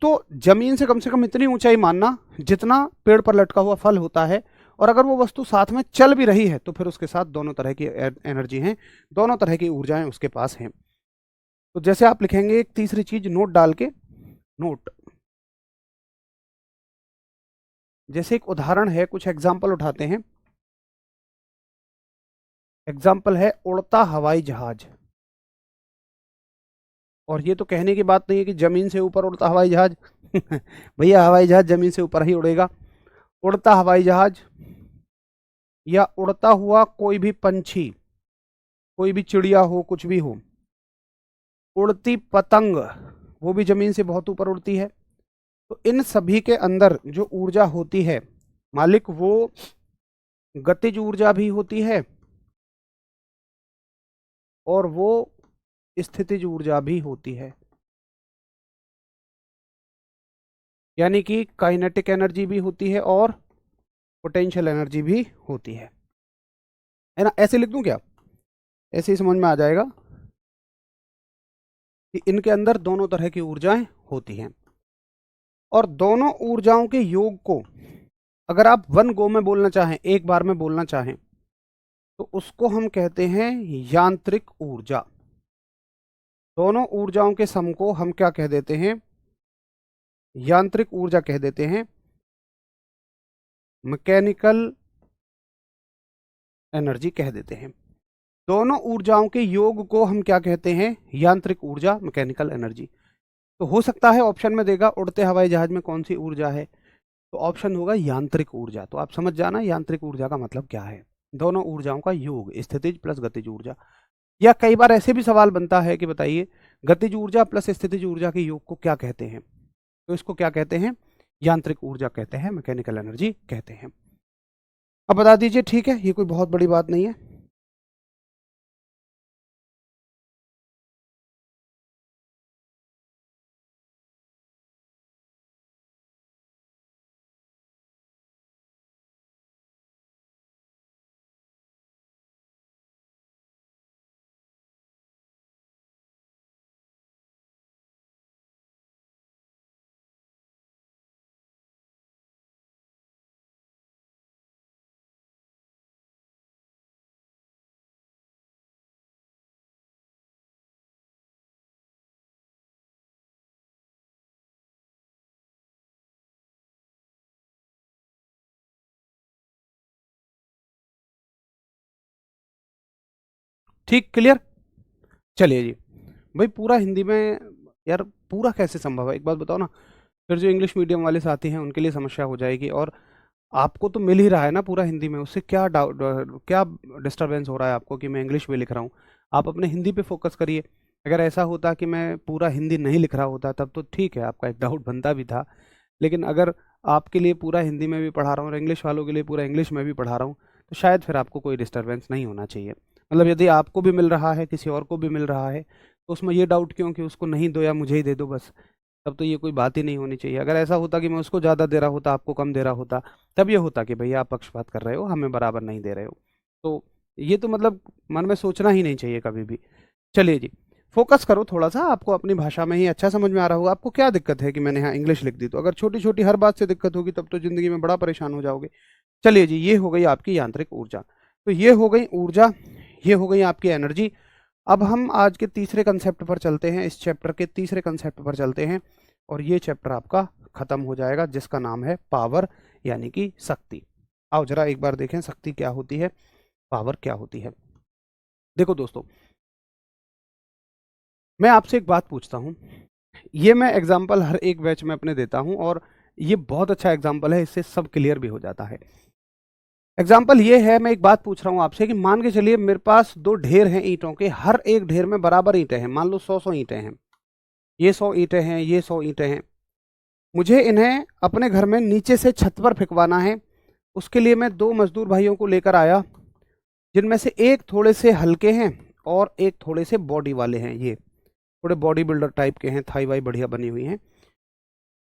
तो जमीन से कम इतनी ऊंचाई मानना जितना पेड़ पर लटका हुआ फल होता है, और अगर वो वस्तु साथ में चल भी रही है तो फिर उसके साथ दोनों तरह की एनर्जी हैं, दोनों तरह की ऊर्जाएं उसके पास हैं। तो जैसे आप लिखेंगे एक तीसरी चीज नोट डाल के, नोट, जैसे एक उदाहरण है, कुछ एग्जाम्पल उठाते हैं। एग्जाम्पल है उड़ता हवाई जहाज। और ये तो कहने की बात नहीं है कि जमीन से ऊपर उड़ता हवाई जहाज भैया हवाई जहाज जमीन से ऊपर ही उड़ेगा। उड़ता हवाई जहाज या उड़ता हुआ कोई भी पंछी, कोई भी चिड़िया हो, कुछ भी हो, उड़ती पतंग, वो भी जमीन से बहुत ऊपर उड़ती है। तो इन सभी के अंदर जो ऊर्जा होती है मालिक, वो गतिज ऊर्जा भी होती है और वो स्थितिज ऊर्जा भी होती है। यानी कि काइनेटिक एनर्जी भी होती है और पोटेंशियल एनर्जी भी होती है ना। ऐसे लिख दूं क्या? ऐसे ही समझ में आ जाएगा कि इनके अंदर दोनों तरह की ऊर्जाएं होती हैं, और दोनों ऊर्जाओं के योग को अगर आप वन गो में बोलना चाहें, एक बार में बोलना चाहें, तो उसको हम कहते हैं यांत्रिक ऊर्जा। दोनों ऊर्जाओं के सम को हम क्या कह देते हैं? यांत्रिक ऊर्जा कह देते हैं, मैकेनिकल एनर्जी कह देते हैं। दोनों ऊर्जाओं के योग को हम क्या कहते हैं? यांत्रिक ऊर्जा, मैकेनिकल एनर्जी। तो हो सकता है ऑप्शन में देगा उड़ते हवाई जहाज में कौन सी ऊर्जा है, तो ऑप्शन होगा यांत्रिक ऊर्जा। तो आप समझ जाना यांत्रिक ऊर्जा का मतलब क्या है, दोनों ऊर्जाओं का योग, स्थितिज प्लस गतिज ऊर्जा। या कई बार ऐसे भी सवाल बनता है कि बताइए गतिज ऊर्जा प्लस स्थितिज ऊर्जा के योग को क्या कहते हैं, तो इसको क्या कहते हैं? यांत्रिक ऊर्जा कहते हैं, मैकेनिकल एनर्जी कहते हैं। अब बता दीजिए, ठीक है, ये कोई बहुत बड़ी बात नहीं है। ठीक, क्लियर। चलिए जी, भाई पूरा हिंदी में, यार पूरा कैसे संभव है, एक बात बताओ ना। फिर जो इंग्लिश मीडियम वाले साथी हैं उनके लिए समस्या हो जाएगी, और आपको तो मिल ही रहा है ना पूरा हिंदी में, उससे क्या डाउट, क्या डिस्टरबेंस हो रहा है आपको कि मैं इंग्लिश में लिख रहा हूँ? आप अपने हिंदी पे फोकस करिए। अगर ऐसा होता कि मैं पूरा हिंदी नहीं लिख रहा होता तब तो ठीक है, आपका एक डाउट बनता भी था। लेकिन अगर आपके लिए पूरा हिंदी में भी पढ़ा रहा हूँ और इंग्लिश वालों के लिए पूरा इंग्लिश में भी पढ़ा रहा हूँ, तो शायद फिर आपको कोई डिस्टरबेंस नहीं होना चाहिए। मतलब यदि आपको भी मिल रहा है, किसी और को भी मिल रहा है, तो उसमें ये डाउट क्यों कि उसको नहीं दो या मुझे ही दे दो बस? तब तो ये कोई बात ही नहीं होनी चाहिए। अगर ऐसा होता कि मैं उसको ज़्यादा दे रहा होता, आपको कम दे रहा होता, तब ये होता कि भैया आप पक्षपात कर रहे हो, हमें बराबर नहीं दे रहे हो। तो ये तो मतलब मन में सोचना ही नहीं चाहिए कभी भी। चलिए जी, फोकस करो थोड़ा सा, आपको अपनी भाषा में ही अच्छा समझ में आ रहा होगा। आपको क्या दिक्कत है कि मैंने यहाँ इंग्लिश लिख दी? तो अगर छोटी छोटी हर बात से दिक्कत होगी तब तो जिंदगी में बड़ा परेशान हो जाओगे। चलिए जी, ये हो गई आपकी यांत्रिक ऊर्जा। तो ये हो गई ऊर्जा, ये हो गई आपकी एनर्जी। अब हम आज के तीसरे कंसेप्ट पर चलते हैं, इस चैप्टर के तीसरे कंसेप्ट पर चलते हैं, और ये चैप्टर आपका खत्म हो जाएगा, जिसका नाम है पावर, यानी कि शक्ति। आओ जरा एक बार देखें शक्ति क्या होती है, पावर क्या होती है। देखो दोस्तों, मैं आपसे एक बात पूछता हूँ, ये मैं एग्जाम्पल हर एक बैच में अपने देता हूँ, और ये बहुत अच्छा एग्जाम्पल है, इससे सब क्लियर भी हो जाता है। एग्जाम्पल ये है, मैं एक बात पूछ रहा हूँ आपसे कि मान के चलिए मेरे पास दो ढेर हैं ईंटों के, हर एक ढेर में बराबर ईंटें हैं, मान लो 100 ईंटें हैं, ये 100 ईंटें हैं, ये 100 ईंटें हैं। मुझे इन्हें अपने घर में नीचे से छत पर फेंकवाना है। उसके लिए मैं दो मजदूर भाइयों को लेकर आया, जिनमें से एक थोड़े से हल्के हैं और एक थोड़े से बॉडी वाले हैं, ये थोड़े बॉडी बिल्डर टाइप के हैं, थाई वाई बढ़िया बनी हुई हैं।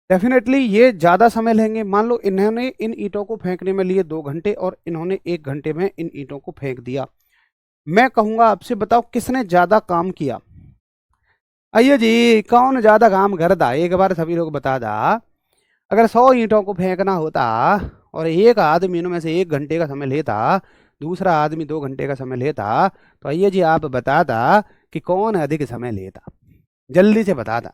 डेफिनेटली ये ज़्यादा समय लेंगे। मान लो इन्होंने इन ईंटों को फेंकने में लिए 2 घंटे और इन्होंने 1 घंटे में इन ईंटों को फेंक दिया। मैं कहूंगा आपसे, बताओ किसने ज़्यादा काम किया? आइए जी, कौन ज़्यादा काम करता, एक बार सभी लोग बता दा। अगर 100 ईंटों को फेंकना होता और एक आदमी इनमें से 1 घंटे का समय लेता, दूसरा आदमी 2 घंटे का समय लेता, तो आइए जी आप बताता कि कौन अधिक समय लेता? जल्दी से बताता।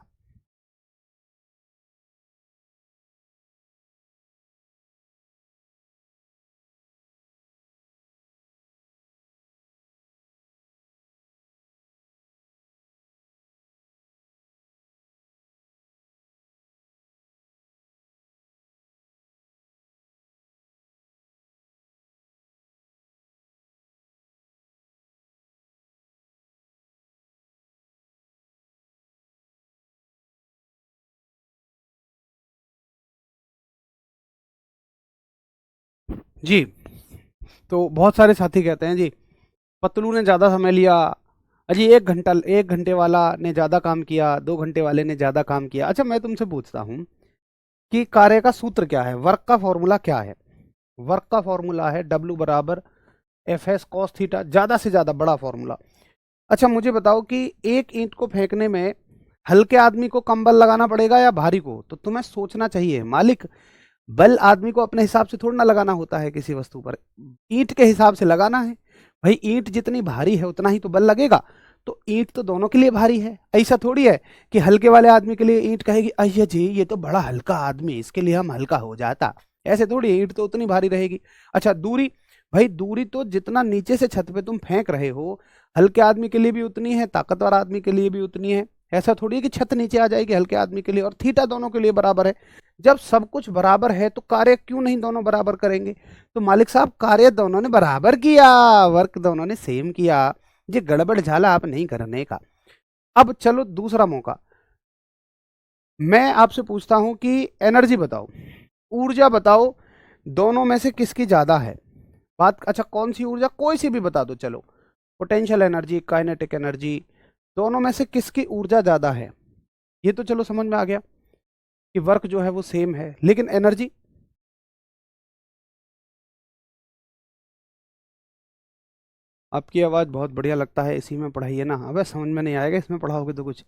जी। तो बहुत सारे साथी कहते हैं जी पतलू ने ज़्यादा समय लिया, अजी 1 घंटे वाला ने ज़्यादा काम किया, 2 घंटे वाले ने ज़्यादा काम किया। अच्छा मैं तुमसे पूछता हूँ कि कार्य का सूत्र क्या है, वर्क का फॉर्मूला क्या है? वर्क का फॉर्मूला है W बराबर एफ एस कॉस थीटा, ज़्यादा से ज़्यादा बड़ा फॉर्मूला। अच्छा मुझे बताओ कि एक ईंट को फेंकने में हल्के आदमी को कम बल लगाना पड़ेगा या भारी को? तो तुम्हें सोचना चाहिए मालिक, बल आदमी को अपने हिसाब से थोड़ा ना लगाना होता है, किसी वस्तु पर ईंट के हिसाब से लगाना है। भाई ईंट जितनी भारी है उतना ही तो बल लगेगा, तो ईंट तो दोनों के लिए भारी है। ऐसा थोड़ी है कि हल्के वाले आदमी के लिए ईंट कहेगी अय्या जी ये तो बड़ा हल्का आदमी, इसके लिए हम हल्का हो जाता, ऐसे थोड़ी, ईंट तो उतनी भारी रहेगी। अच्छा दूरी, भाई दूरी तो जितना नीचे से छत पे तुम फेंक रहे हो हल्के आदमी के लिए भी उतनी है, ताकतवर आदमी के लिए भी उतनी है। ऐसा थोड़ी है कि छत नीचे आ जाएगी हल्के आदमी के लिए, और थीटा दोनों के लिए बराबर है। जब सब कुछ बराबर है तो कार्य क्यों नहीं दोनों बराबर करेंगे? तो मालिक साहब कार्य दोनों ने बराबर किया, वर्क दोनों ने सेम किया, ये गड़बड़ झाला आप नहीं करने का। अब चलो दूसरा मौका, मैं आपसे पूछता हूं कि एनर्जी बताओ, ऊर्जा बताओ, दोनों में से किसकी ज्यादा है? बात, अच्छा कौन सी ऊर्जा, कोई सी भी बता दो चलो, पोटेंशियल एनर्जी, काइनेटिक एनर्जी, दोनों में से किसकी ऊर्जा ज्यादा है? ये तो चलो समझ में आ गया कि वर्क जो है वो सेम है, लेकिन एनर्जी? आपकी आवाज़ बहुत बढ़िया, लगता है इसी में पढ़ाइए ना। अबे समझ में नहीं आएगा इसमें पढ़ाओगे तो कुछ,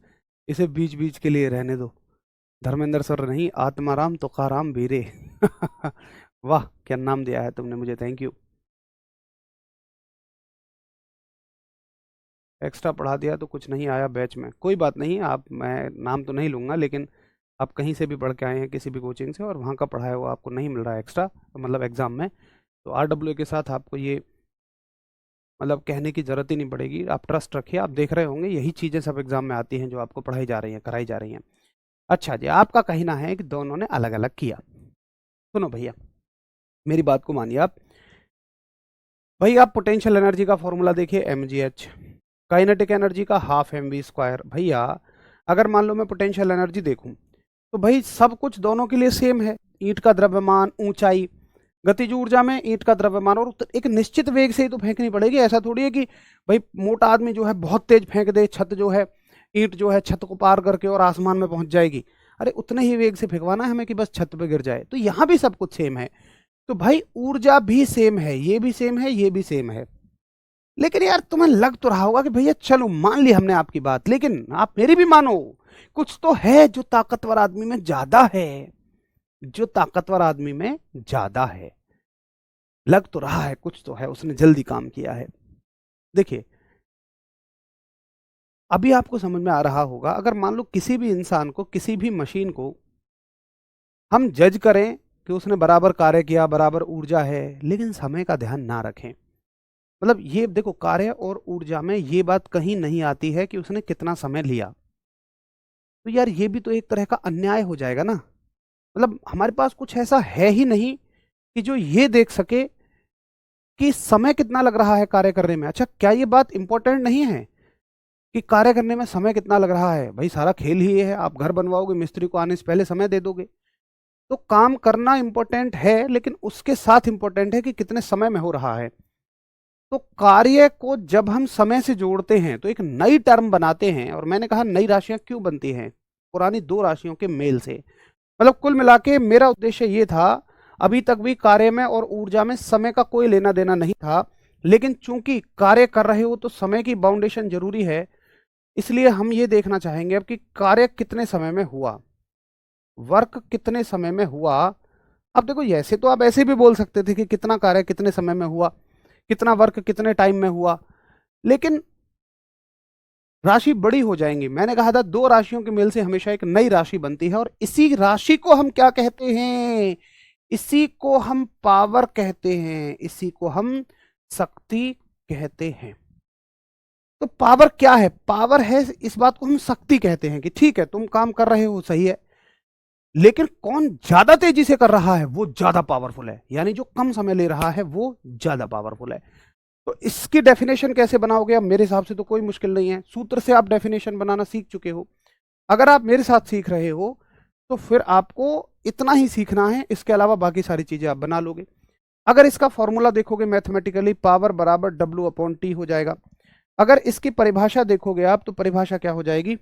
इसे बीच बीच के लिए रहने दो। धर्मेंद्र सर नहीं, आत्माराम तुकाराम बीरे। वाह क्या नाम दिया है तुमने मुझे, थैंक यू। एक्स्ट्रा पढ़ा दिया तो कुछ नहीं आया बैच में, कोई बात नहीं, आप, मैं नाम तो नहीं लूँगा, लेकिन आप कहीं से भी पढ़ के आए हैं किसी भी कोचिंग से और वहाँ का पढ़ाया हुआ आपको नहीं मिल रहा है एक्स्ट्रा, मतलब एग्ज़ाम में, तो RWA के साथ आपको ये मतलब कहने की ज़रूरत ही नहीं पड़ेगी, आप ट्रस्ट रखिए, आप देख रहे होंगे यही चीज़ें सब एग्ज़ाम में आती हैं जो आपको पढ़ाई जा रही हैं, कराई जा रही हैं। अच्छा जी, आपका कहना है कि दोनों ने अलग अलग किया। सुनो भैया, मेरी बात को मानिए आप। भाई आप पोटेंशियल एनर्जी का फॉर्मूला देखिए, mgh, काइनेटिक एनर्जी का हाफ mv²। भैया अगर मान लो मैं पोटेंशियल एनर्जी देखूं तो भाई सब कुछ दोनों के लिए सेम है, ईंट का द्रव्यमान, ऊंचाई, गतिज ऊर्जा में ईंट का द्रव्यमान, और एक निश्चित वेग से ही तो फेंकनी पड़ेगी। ऐसा थोड़ी है कि भाई मोटा आदमी जो है बहुत तेज फेंक दे, छत जो है, ईंट जो है छत को पार करके और आसमान में पहुंच जाएगी। अरे उतने ही वेग से फेंकवाना है हमें कि बस छत पे गिर जाए। तो यहाँ भी सब कुछ सेम है, तो भाई ऊर्जा भी सेम है, ये भी सेम है, ये भी सेम है। लेकिन यार तुम्हें लग तो रहा होगा कि भैया चलो मान ली हमने आपकी बात, लेकिन आप मेरी भी मानो, कुछ तो है जो ताकतवर आदमी में ज्यादा है, जो ताकतवर आदमी में ज्यादा है। लग तो रहा है कुछ तो है, उसने जल्दी काम किया है। देखिए अभी आपको समझ में आ रहा होगा, अगर मान लो किसी भी इंसान को, किसी भी मशीन को हम जज करें कि उसने बराबर कार्य किया, बराबर ऊर्जा है, लेकिन समय का ध्यान ना रखें, मतलब ये देखो कार्य और ऊर्जा में ये बात कहीं नहीं आती है कि उसने कितना समय लिया, तो यार ये भी तो एक तरह का अन्याय हो जाएगा ना। मतलब हमारे पास कुछ ऐसा है ही नहीं कि जो ये देख सके कि समय कितना लग रहा है कार्य करने में। अच्छा क्या ये बात इंपॉर्टेंट नहीं है कि कार्य करने में समय कितना लग रहा है? भाई सारा खेल ही ये है, आप घर बनवाओगे, मिस्त्री को आने से पहले समय दे दोगे। तो काम करना इंपॉर्टेंट है, लेकिन उसके साथ इंपॉर्टेंट है कि कितने समय में हो रहा है। तो कार्य को जब हम समय से जोड़ते हैं तो एक नई टर्म बनाते हैं, और मैंने कहा नई राशियां क्यों बनती हैं, पुरानी दो राशियों के मेल से। मतलब कुल मिला के मेरा उद्देश्य ये था, अभी तक भी कार्य में और ऊर्जा में समय का कोई लेना देना नहीं था, लेकिन चूंकि कार्य कर रहे हो तो समय की बाउंडेशन जरूरी है, इसलिए हम ये देखना चाहेंगे अब कि कार्य कितने समय में हुआ, वर्क कितने समय में हुआ। अब देखो ऐसे तो आप ऐसे भी बोल सकते थे कि कितना कार्य कितने समय में हुआ, कितना वर्क कितने टाइम में हुआ, लेकिन राशि बड़ी हो जाएंगी। मैंने कहा था दो राशियों के मेल से हमेशा एक नई राशि बनती है, और इसी राशि को हम क्या कहते हैं? इसी को हम पावर कहते हैं, इसी को हम शक्ति कहते हैं। तो पावर क्या है? पावर है, इस बात को हम शक्ति कहते हैं कि ठीक है तुम काम कर रहे हो सही है, लेकिन कौन ज्यादा तेजी से कर रहा है वो ज्यादा पावरफुल है, यानी जो कम समय ले रहा है वो ज्यादा पावरफुल है। तो इसकी डेफिनेशन कैसे बनाओगे? अब मेरे हिसाब से तो कोई मुश्किल नहीं है, सूत्र से आप डेफिनेशन बनाना सीख चुके हो। अगर आप मेरे साथ सीख रहे हो तो फिर आपको इतना ही सीखना है, इसके अलावा बाकी सारी चीजें आप बना लोगे। अगर इसका फॉर्मूला देखोगे मैथमेटिकली, पावर बराबर W/T हो जाएगा। अगर इसकी परिभाषा देखोगे आप, तो परिभाषा क्या हो जाएगी?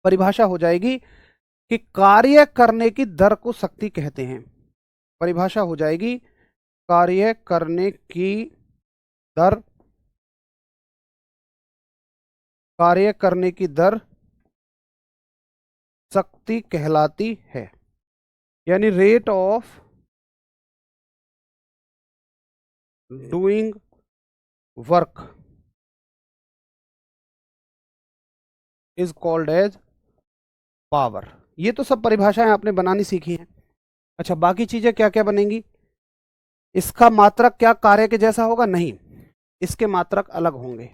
परिभाषा हो जाएगी कि कार्य करने की दर को शक्ति कहते हैं। परिभाषा हो जाएगी कार्य करने की दर, कार्य करने की दर शक्ति कहलाती है, यानी rate of doing work is called as power. ये तो सब परिभाषाएं आपने बनानी सीखी हैं। अच्छा, बाकी चीजें क्या क्या बनेंगी? इसका मात्रक क्या कार्य के जैसा होगा? नहीं, इसके मात्रक अलग होंगे,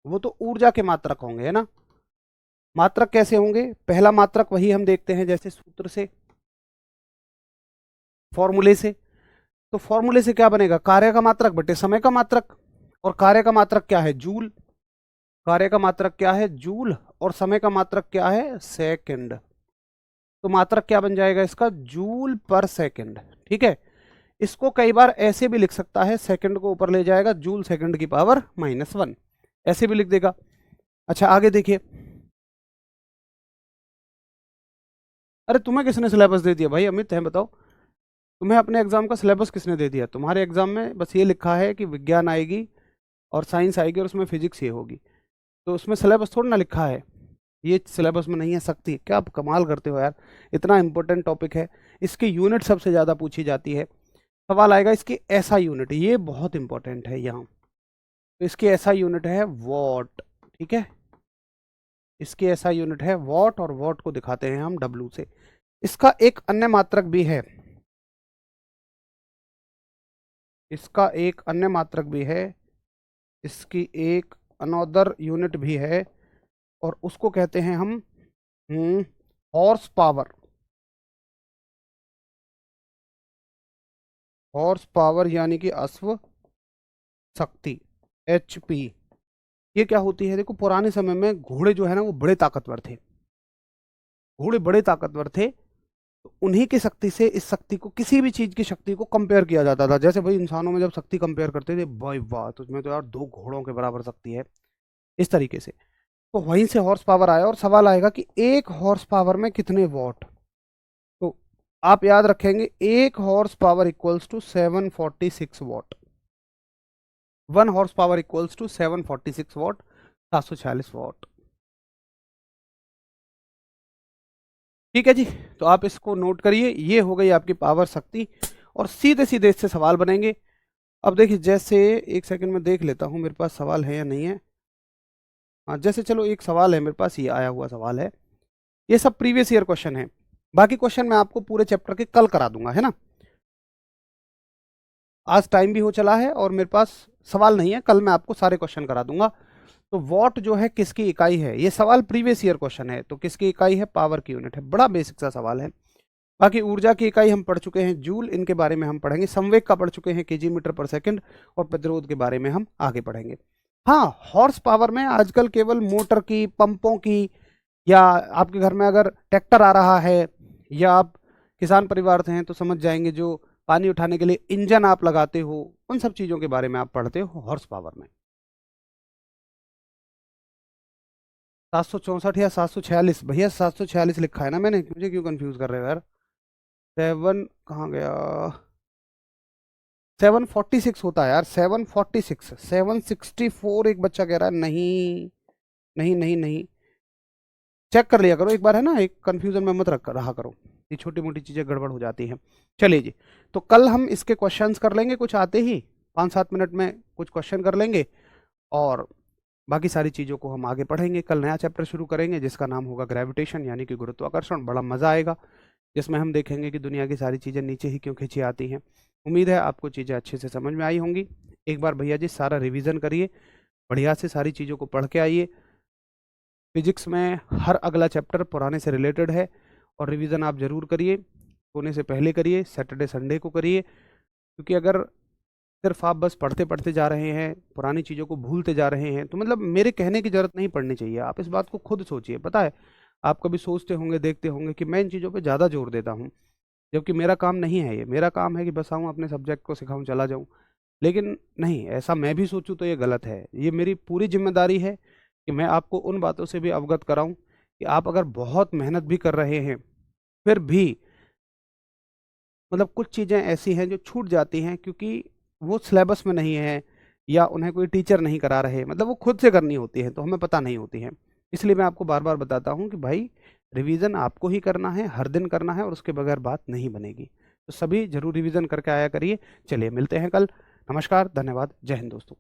वो तो ऊर्जा के मात्रक होंगे, है ना। मात्रक कैसे होंगे? पहला मात्रक वही हम देखते हैं जैसे सूत्र से, फॉर्मूले से। तो फॉर्मूले से क्या बनेगा? कार्य का मात्रक बटे समय का मात्रक, और कार्य का मात्रक क्या है? जूल। कार्य का मात्रक क्या है? जूल, और समय का मात्रक क्या है? सेकंड। तो मात्रक क्या बन जाएगा इसका? जूल पर सेकंड। ठीक है, इसको कई बार ऐसे भी लिख सकता है, सेकंड को ऊपर ले जाएगा, जूल सेकंड की पावर -1, ऐसे भी लिख देगा। अच्छा, आगे देखिए। अरे तुम्हें किसने सिलेबस दे दिया भाई अमित, है बताओ? तुम्हें अपने एग्जाम का सिलेबस किसने दे दिया? तुम्हारे एग्जाम में बस ये लिखा है कि विज्ञान आएगी और साइंस आएगी और उसमें फिजिक्स ये होगी, तो उसमें सिलेबस थोड़ा ना लिखा है। ये सिलेबस में नहीं है शक्ति। क्या आप कमाल करते हो यार, इतना इंपॉर्टेंट टॉपिक है, इसकी यूनिट सबसे ज़्यादा पूछी जाती है। सवाल आएगा इसकी ऐसा यूनिट, ये बहुत इंपॉर्टेंट है यहाँ। तो इसकी ऐसा यूनिट है वॉट। ठीक है, इसकी ऐसा यूनिट है वॉट, और वॉट को दिखाते हैं हम W से। इसका एक अन्य मात्रक भी है, इसका एक अन्य मात्रक भी है, इसकी एक अनदर यूनिट भी है, और उसको कहते हैं हम हॉर्स पावर। हॉर्स पावर यानी कि अश्व शक्ति, HP। ये क्या होती है? देखो, पुराने समय में घोड़े जो है ना वो बड़े ताकतवर थे, घोड़े बड़े ताकतवर थे, तो उन्हीं की शक्ति से इस शक्ति को, किसी भी चीज की शक्ति को कंपेयर किया जाता था। जैसे भाई इंसानों में जब शक्ति कंपेयर करते थे, भाई वाह, तो उसमें तो यार 2 घोड़ों के बराबर शक्ति है, इस तरीके से। तो वहीं से हॉर्स पावर आया, और सवाल आएगा कि एक हॉर्स पावर में कितने वॉट। तो आप याद रखेंगे, एक horse power equals to 746 watt. 1 horse power equals to 746 watt, 746 watt. ठीक है जी, तो आप इसको नोट करिए, ये हो गई आपकी पावर शक्ति, और सीधे सीधे इससे सवाल बनेंगे। अब देखिए, जैसे एक सेकंड में देख लेता हूँ मेरे पास सवाल है या नहीं है। हाँ, जैसे चलो एक सवाल है मेरे पास, ये आया हुआ सवाल है। ये सब प्रीवियस ईयर क्वेश्चन है, बाकी क्वेश्चन मैं आपको पूरे चैप्टर के कल करा दूंगा, है ना। आज टाइम भी हो चला है और मेरे पास सवाल नहीं है, कल मैं आपको सारे क्वेश्चन करा दूंगा। तो वॉट जो है किसकी इकाई है? ये सवाल प्रीवियस ईयर क्वेश्चन है, तो किसकी इकाई है? पावर की यूनिट है, बड़ा बेसिक सा सवाल है। बाकी ऊर्जा की इकाई हम पढ़ चुके हैं जूल, इनके बारे में हम पढ़ेंगे। संवेग का पढ़ चुके हैं केजी मीटर पर सेकंड, और प्रतिरोध के बारे में हम आगे पढ़ेंगे। हाँ, हॉर्स पावर में आजकल केवल मोटर की, पंपों की, या आपके घर में अगर ट्रैक्टर आ रहा है, या आप किसान परिवार से हैं तो समझ जाएंगे, जो पानी उठाने के लिए इंजन आप लगाते हो, उन सब चीज़ों के बारे में आप पढ़ते हो हॉर्स पावर में। 764 या 746? भैया 746 लिखा है ना मैंने, मुझे क्यों कंफ्यूज कर रहे हो यार? 7 कहाँ गया? 746 होता है यार, 746। 764 एक बच्चा कह रहा है, नहीं नहीं नहीं नहीं, चेक कर लिया करो एक बार, है ना, एक कंफ्यूजन में मत रख रहा करो, ये छोटी मोटी चीज़ें गड़बड़ हो जाती हैं। चलिए जी, तो कल हम इसके क्वेश्चंस कर लेंगे, कुछ आते ही 5-7 मिनट में कुछ क्वेश्चन कर लेंगे, और बाकी सारी चीज़ों को हम आगे पढ़ेंगे। कल नया चैप्टर शुरू करेंगे जिसका नाम होगा ग्रेविटेशन, यानी कि गुरुत्वाकर्षण। बड़ा मज़ा आएगा, जिसमें हम देखेंगे कि दुनिया की सारी चीज़ें नीचे ही क्यों खींची आती हैं। उम्मीद है आपको चीज़ें अच्छे से समझ में आई होंगी। एक बार भैया जी सारा रिवीजन करिए, बढ़िया से सारी चीज़ों को पढ़ के आइए। फिजिक्स में हर अगला चैप्टर पुराने से रिलेटेड है, और रिवीजन आप ज़रूर करिए, सोने से पहले करिए, सैटरडे संडे को करिए। क्योंकि अगर सिर्फ आप बस पढ़ते पढ़ते जा रहे हैं, पुरानी चीज़ों को भूलते जा रहे हैं, तो मतलब मेरे कहने की ज़रूरत नहीं पड़नी चाहिए। आप इस बात को खुद सोचिए। पता है, आप कभी सोचते होंगे, देखते होंगे कि मैं इन चीज़ों पे ज़्यादा जोर देता हूँ, जबकि मेरा काम नहीं है ये। मेरा काम है कि बस आऊँ अपने सब्जेक्ट को सिखाऊँ चला जाऊँ। लेकिन नहीं, ऐसा मैं भी सोचूँ तो ये गलत है। ये मेरी पूरी ज़िम्मेदारी है कि मैं आपको उन बातों से भी अवगत कराऊँ कि आप अगर बहुत मेहनत भी कर रहे हैं, फिर भी मतलब कुछ चीज़ें ऐसी हैं जो छूट जाती हैं क्योंकि वो सिलेबस में नहीं है या उन्हें कोई टीचर नहीं करा रहे, मतलब वो खुद से करनी होती है, तो हमें पता नहीं होती हैं। इसलिए मैं आपको बार-बार बताता हूँ कि भाई रिवीज़न आपको ही करना है, हर दिन करना है और उसके बगैर बात नहीं बनेगी। तो सभी ज़रूर रिवीज़न करके आया करिए। चलिए मिलते हैं कल। नमस्कार, धन्यवाद, जय हिंद दोस्तों।